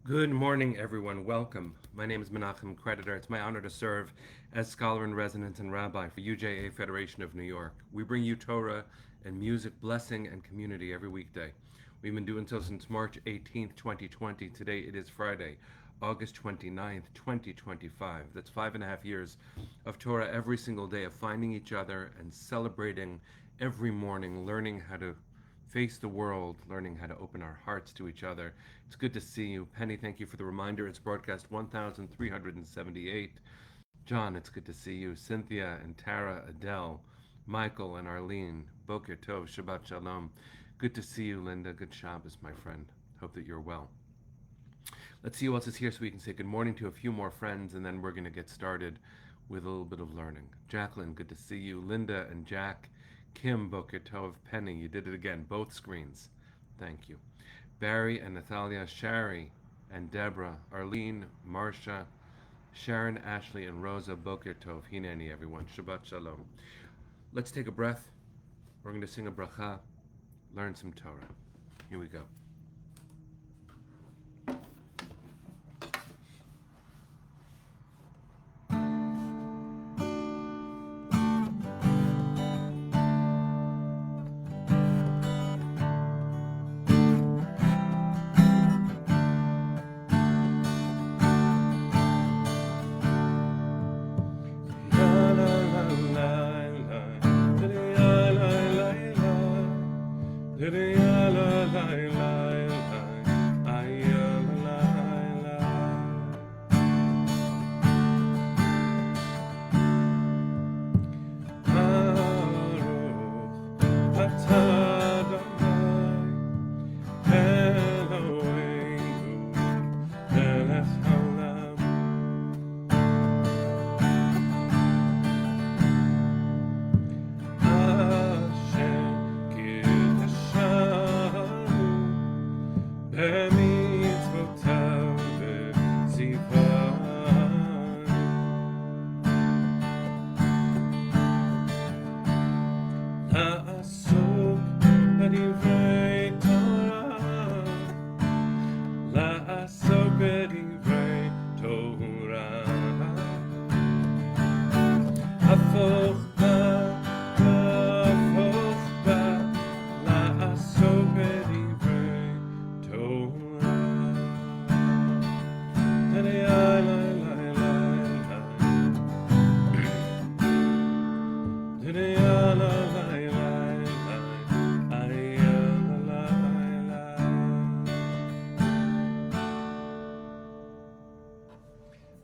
Good morning, everyone. Welcome. My name is Menachem Creditor. It's my honor to serve as scholar in residence and rabbi for UJA Federation of New York. We bring you Torah and music, blessing, and community every weekday. We've been doing so since March 18th, 2020. Today it is Friday, August 29th, 2025. That's 5.5 years of Torah every single day, of finding each other and celebrating every morning, learning how to face the world, learning how to open our hearts to each other. It's good to see you. Penny, thank you for the reminder. It's broadcast 1378. John, it's good to see you. Cynthia and Tara, Adele, Michael and Arlene, Boker Tov, Shabbat Shalom. Good to see you, Linda. Good Shabbos, my friend. Hope that you're well. Let's see who else is here so we can say good morning to a few more friends, and then we're going to get started with a little bit of learning. Jacqueline, good to see you. Linda and Jack, Kim, Boker Tov, Penny, you did it again, both screens. Thank you. Barry and Natalia, Shari and Deborah, Arlene, Marcia, Sharon, Ashley, and Rosa, Boker Tov, Hineni, everyone. Shabbat Shalom. Let's take a breath. We're going to sing a bracha, learn some Torah. Here we go.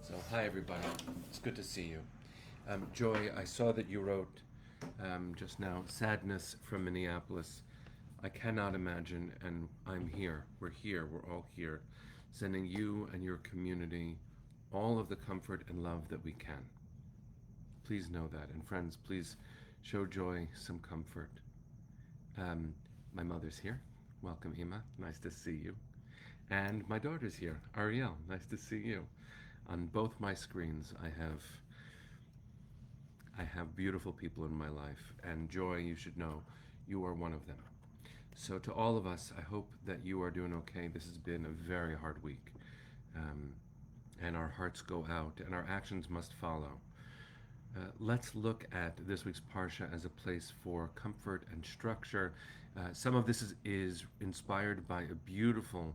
So, hi everybody. It's good to see you. Joy, I saw that you wrote just now, sadness from Minneapolis. I cannot imagine, and I'm here. We're here. We're all here, sending you and your community all of the comfort and love that we can. Please know that. And friends, please show Joy some comfort. My mother's here. Welcome, Ima. Nice to see you. And my daughter's here. Ariel, nice to see you. On both my screens, I have beautiful people in my life, and Joy, you should know, you are one of them. So to all of us, I hope that you are doing okay. This has been a very hard week, um, and our hearts go out, and our actions must follow. Let's look at this week's Parsha as a place for comfort and structure. Some of this is inspired by a beautiful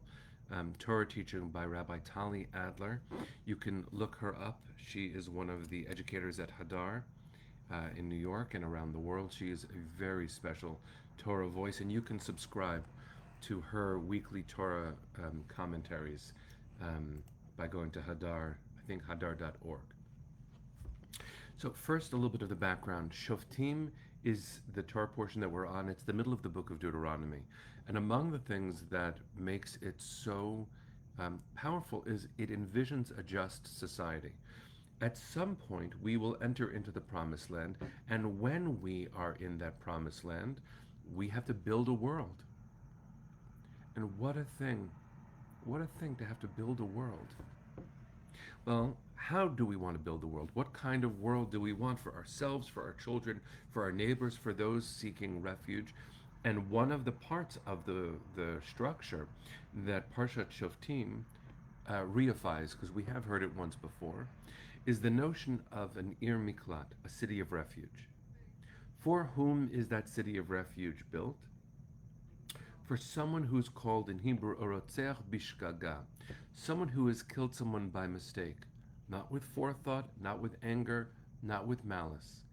Torah teaching by Rabbi Tali Adler. You can look her up. She is one of the educators at Hadar in New York and around the world. She is a very special Torah voice, and you can subscribe to her weekly Torah commentaries by going to Hadar, I think hadar.org. So first, a little bit of the background. Shoftim is the Torah portion that we're on. It's the middle of the book of Deuteronomy. And among the things that makes it so powerful is it envisions a just society. At some point, we will enter into the promised land. And when we are in that promised land, we have to build a world. And what a thing. What a thing to have to build a world. Well, how do we want to build the world? What kind of world do we want for ourselves, for our children, for our neighbors, for those seeking refuge? And one of the parts of the structure that Parshat Shoftim reifies, because we have heard it once before, is the notion of an Ir Miklat, a city of refuge. For whom is that city of refuge built? For someone who's called in Hebrew Orotzer Bishgaga, someone who has killed someone by mistake, not with forethought, not with anger, not with malice.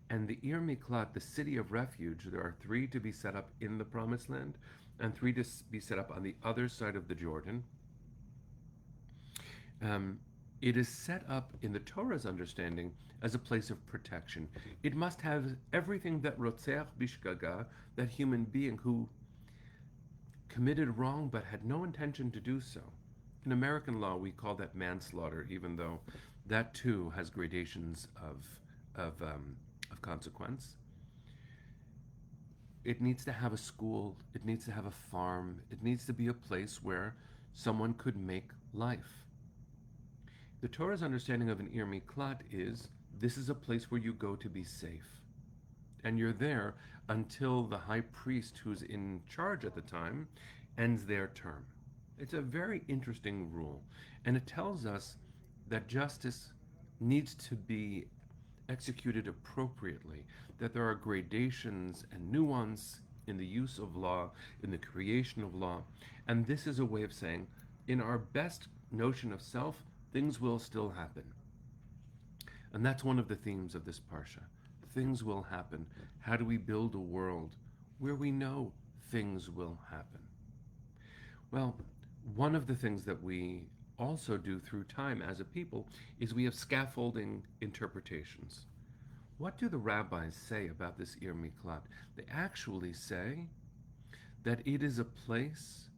And the Ir Miklat, the city of refuge, there are three to be set up in the Promised Land and three to be set up on the other side of the Jordan. It is set up in the Torah's understanding as a place of protection. It must have everything that Rotzeach Bishgaga, that human being who committed wrong but had no intention to do so. In American law, we call that manslaughter, even though that too has gradations of consequence. It needs to have a school. It needs to have a farm. It needs to be a place where someone could make life. The Torah's understanding of an Ir Miklat is this is a place where you go to be safe. And you're there until the high priest who's in charge at the time ends their term. It's a very interesting rule. And it tells us that justice needs to be executed appropriately, that there are gradations and nuance in the use of law, in the creation of law. And this is a way of saying, in our best notion of self, things will still happen. And that's one of the themes of this parsha. Things will happen. How do we build a world where we know things will happen? Well, one of the things that we also do through time as a people is we have scaffolding interpretations. What do the rabbis say about this Ir Miklat? They actually say that it is a place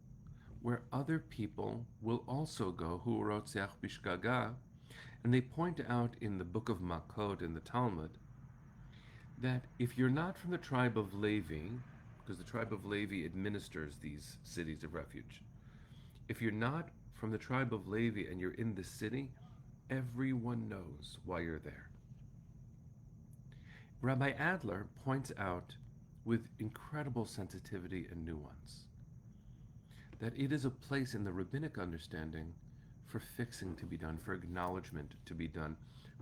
where other people will also go, hu rotzeach bishgaga, and they point out in the book of Makot in the Talmud that if you're not from the tribe of Levi, because the tribe of Levi administers these cities of refuge, if you're not from the tribe of Levi and you're in the city, everyone knows why you're there. Rabbi Adler points out with incredible sensitivity and nuance that it is a place in the rabbinic understanding for fixing to be done, for acknowledgement to be done,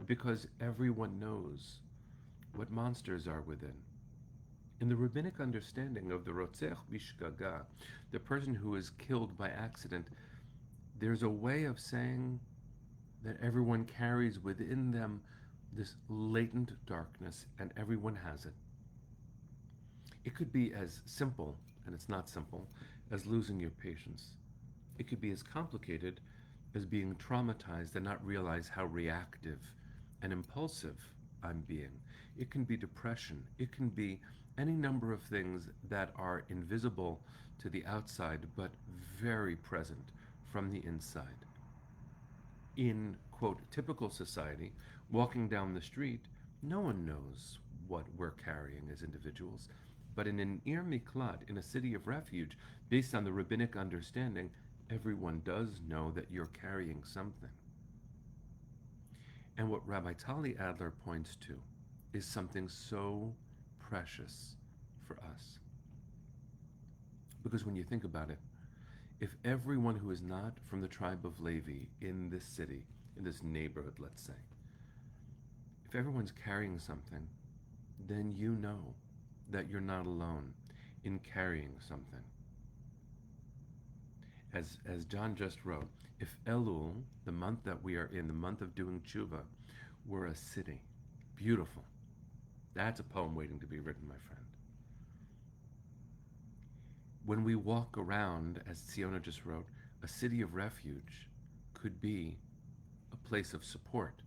because everyone knows what monsters are within. In the rabbinic understanding of the Rotzech Bishgaga, the person who is killed by accident, there's a way of saying that everyone carries within them this latent darkness, and everyone has it. It could be as simple, and it's not simple, as losing your patience. It could be as complicated as being traumatized and not realize how reactive and impulsive I'm being. It can be depression. It can be any number of things that are invisible to the outside but very present from the inside. In, quote, typical society, walking down the street, no one knows what we're carrying as individuals. But in an Ir Miklat, in a city of refuge, based on the rabbinic understanding, everyone does know that you're carrying something. And what Rabbi Tali Adler points to is something so precious for us. Because when you think about it, if everyone who is not from the tribe of Levi in this city, in this neighborhood, let's say, if everyone's carrying something, then you know that you're not alone in carrying something. As John just wrote, if Elul, the month that we are in, the month of doing tshuva, were a city, beautiful, that's a poem waiting to be written, my friend. When we walk around, as Tziona just wrote, a city of refuge could be a place of support.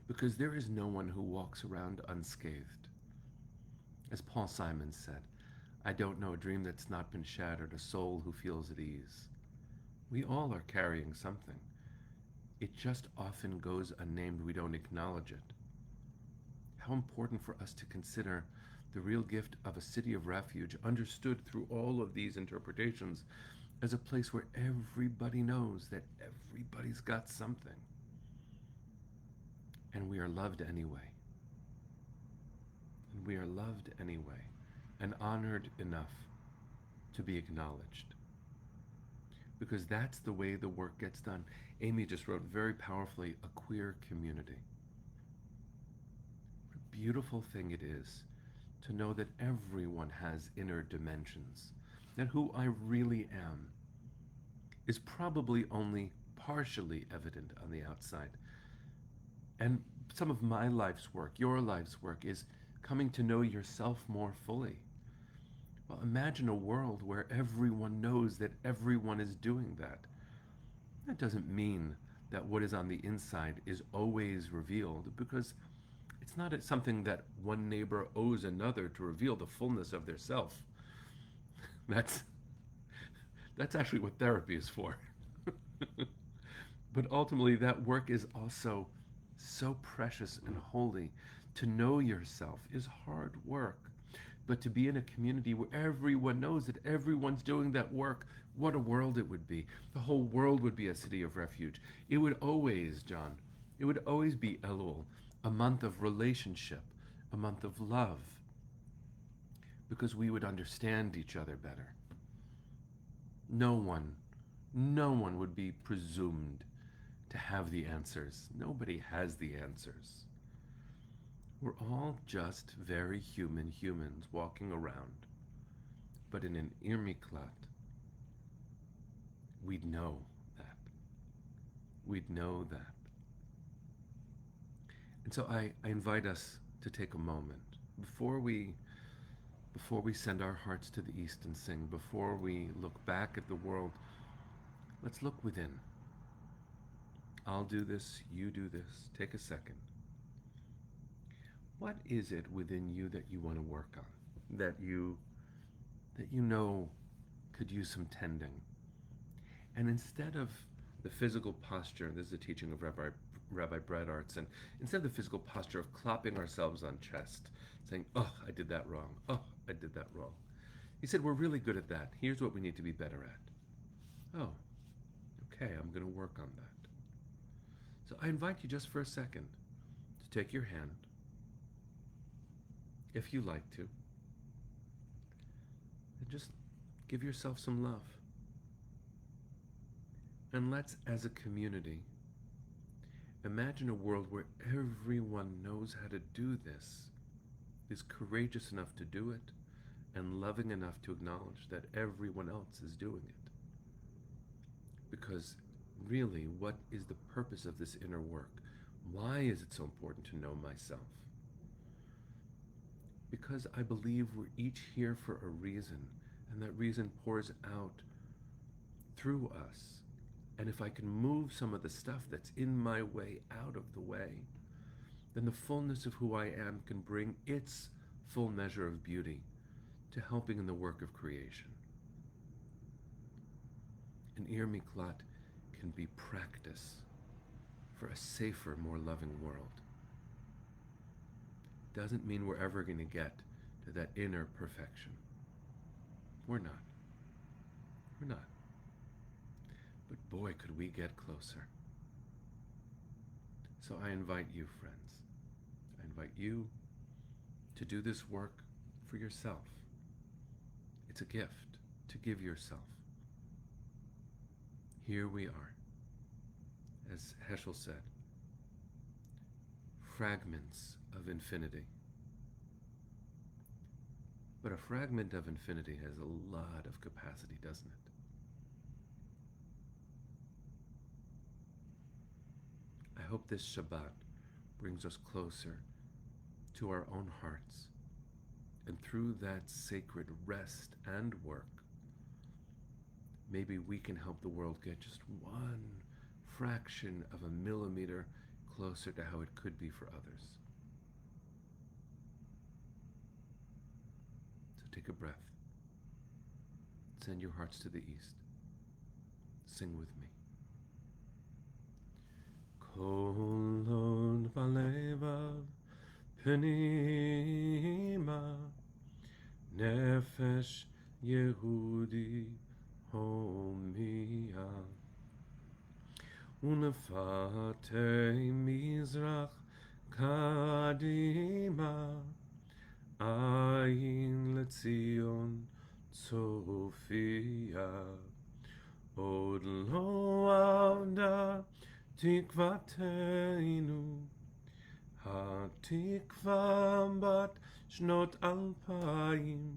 Because there is no one who walks around unscathed. As Paul Simon said, I don't know a dream that's not been shattered, a soul who feels at ease. We all are carrying something. It just often goes unnamed. We don't acknowledge it. How important for us to consider the real gift of a city of refuge, understood through all of these interpretations, as a place where everybody knows that everybody's got something. And we are loved anyway. And we are loved anyway, and honored enough to be acknowledged. because that's the way the work gets done. Amy just wrote very powerfully, a queer community. What a beautiful thing it is to know that everyone has inner dimensions, that who I really am is probably only partially evident on the outside. And some of my life's work, your life's work, is coming to know yourself more fully. Well, imagine a world where everyone knows that everyone is doing that. That doesn't mean that what is on the inside is always revealed, because it's not something that one neighbor owes another to reveal the fullness of their self. That's actually what therapy is for. But ultimately, that work is also so precious and holy. To know yourself is hard work. But to be in a community where everyone knows that everyone's doing that work, what a world it would be. The whole world would be a city of refuge. It would always, John, it would always be Elul, a month of relationship, a month of love, because we would understand each other better. No one would be presumed to have the answers. Nobody has the answers. We're all just very human humans walking around. But in an Irmiklat, we'd know that. We'd know that. And so I invite us to take a moment before we send our hearts to the east and sing, before we look back at the world, let's look within. I'll do this, you do this. Take a second. What is it within you that you want to work on, that you know could use some tending? And instead of the physical posture, this is a teaching of Rabbi Brad Arts, and instead of the physical posture of clapping ourselves on chest, saying, oh, I did that wrong, oh, I did that wrong. He said, we're really good at that. Here's what we need to be better at. Oh, okay, I'm going to work on that. So I invite you just for a second to take your hand, if you like to, and just give yourself some love. And let's, as a community, imagine a world where everyone knows how to do this, is courageous enough to do it, and loving enough to acknowledge that everyone else is doing it. Because really, what is the purpose of this inner work? Why is it so important to know myself? Because I believe we're each here for a reason, and that reason pours out through us. And if I can move some of the stuff that's in my way out of the way, then the fullness of who I am can bring its full measure of beauty to helping in the work of creation. An Ir Miklat can be practice for a safer, more loving world. Doesn't mean we're ever going to get to that inner perfection. We're not. We're not. But boy, could we get closer. So I invite you, friends. I invite you to do this work for yourself. It's a gift to give yourself. Here we are, as Heschel said, fragments of infinity. But a fragment of infinity has a lot of capacity, doesn't it? I hope this Shabbat brings us closer to our own hearts, and through that sacred rest and work, maybe we can help the world get just one fraction of a millimeter closer to how it could be for others. So take a breath. Send your hearts to the east. Sing with me. Kolon balevav penima nefesh Yehudi homia unfatei mizrach kadima ayin letzion tzofia עוד לא עבדה תקוותנו, התקווה בת שנות 2000,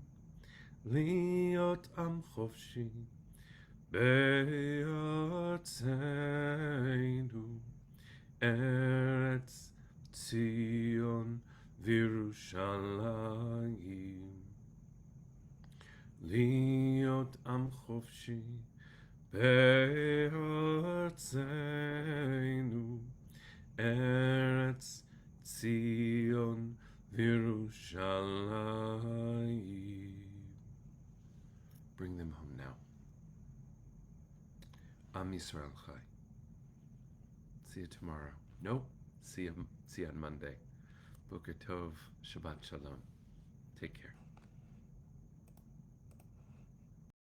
להיות עם חופשי בארצנו, ארץ ציון וירושלים. להיות עם חופשי בארצנו, ארץ ציון וירושלים. Bring them home now. Am Yisrael Chai. See you tomorrow. No, see you on Monday. Boker Tov, Shabbat Shalom. Take care.